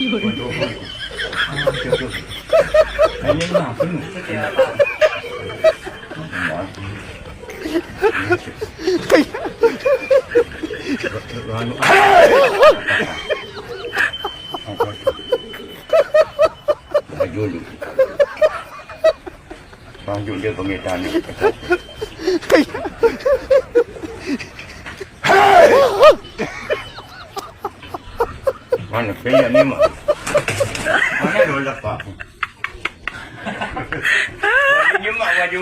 Waduh. Betul. Ini mah penuh. Juli. Bang Juli dia pengetan ni. Mana payah ni mah? Mana dulu lepas? Ini mak baju